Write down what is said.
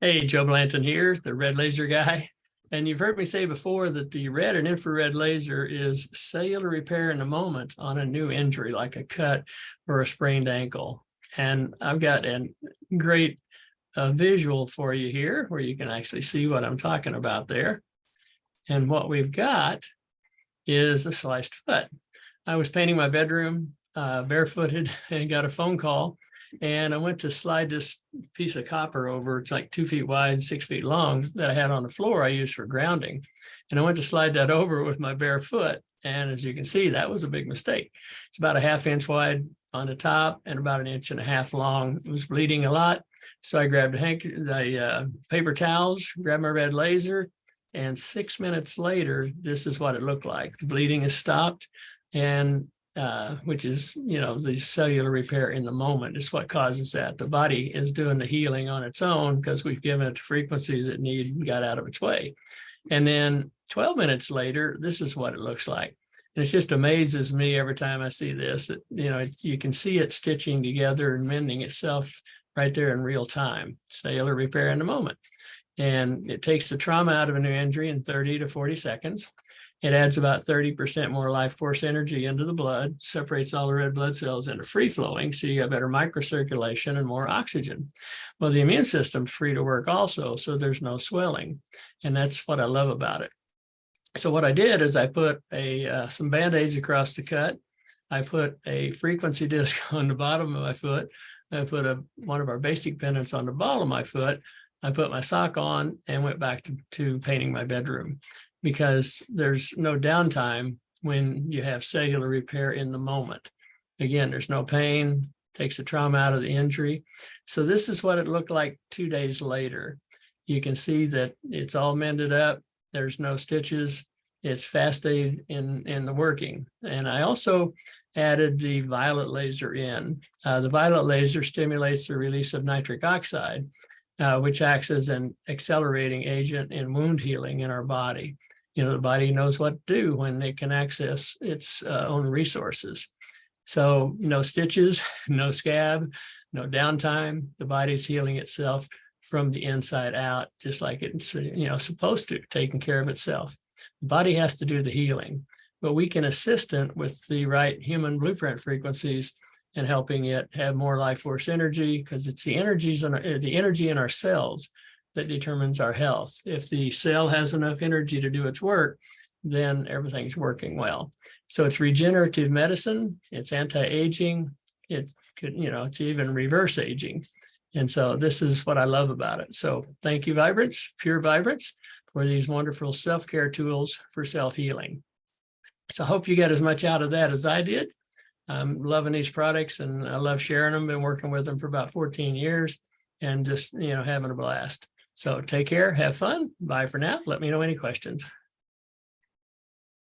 Hey, Joe Blanton here, the red laser guy. And you've heard me say before that the red and infrared laser is cellular repair in the moment on a new injury, like a cut or a sprained ankle. And I've got a great visual for you here where you can actually see what I'm talking about there. And what we've got is a sliced foot. I was painting my bedroom barefooted and got a phone call. And I went to slide this piece of copper over. It's like 2 feet wide, 6 feet long that I had on the floor I used for grounding. And I went to slide that over with my bare foot. And as you can see, that was a big mistake. It's about a 1/2 inch wide on the top and about 1.5 inches long. It was bleeding a lot. So I grabbed the paper towels, grabbed my red laser, and 6 minutes later, this is what it looked like. The bleeding has stopped, and which is, the cellular repair in the moment is what causes that. The body is doing the healing on its own because we've given it the frequencies it needs and got out of its way. And then 12 minutes later, this is what it looks like. And it just amazes me every time I see this, that, you can see it stitching together and mending itself right there in real time. Cellular repair in the moment. And it takes the trauma out of a new injury in 30 to 40 seconds. It adds about 30% more life force energy into the blood, separates all the red blood cells into free flowing, so you got better microcirculation and more oxygen. Well, the immune system's free to work also, so there's no swelling. And that's what I love about it. So what I did is I put some Band-Aids across the cut. I put a frequency disc on the bottom of my foot. I put one of our basic pendants on the ball of my foot. I put my sock on and went back to painting my bedroom, because there's no downtime when you have cellular repair in the moment. Again, there's no pain, takes the trauma out of the injury. So this is what it looked like 2 days later. You can see that it's all mended up. There's no stitches. It's fast aid in the working. And I also added the violet laser in. The violet laser stimulates the release of nitric oxide, which acts as an accelerating agent in wound healing in our body. The body knows what to do when it can access its own resources. So no stitches, no scab, no downtime. The body's healing itself from the inside out, just like it's supposed to, taking care of itself. The body has to do the healing, but we can assist it with the right human blueprint frequencies and helping it have more life force energy, because it's the energy in our cells that determines our health. If the cell has enough energy to do its work, then everything's working well. So it's regenerative medicine, it's anti-aging, it's even reverse aging. And so this is what I love about it. So thank you, Vibrance, Pure Vibrance, for these wonderful self-care tools for self-healing. So I hope you get as much out of that as I did. I'm loving these products and I love sharing them. Been working with them for about 14 years and just, having a blast. So take care, have fun. Bye for now. Let me know any questions.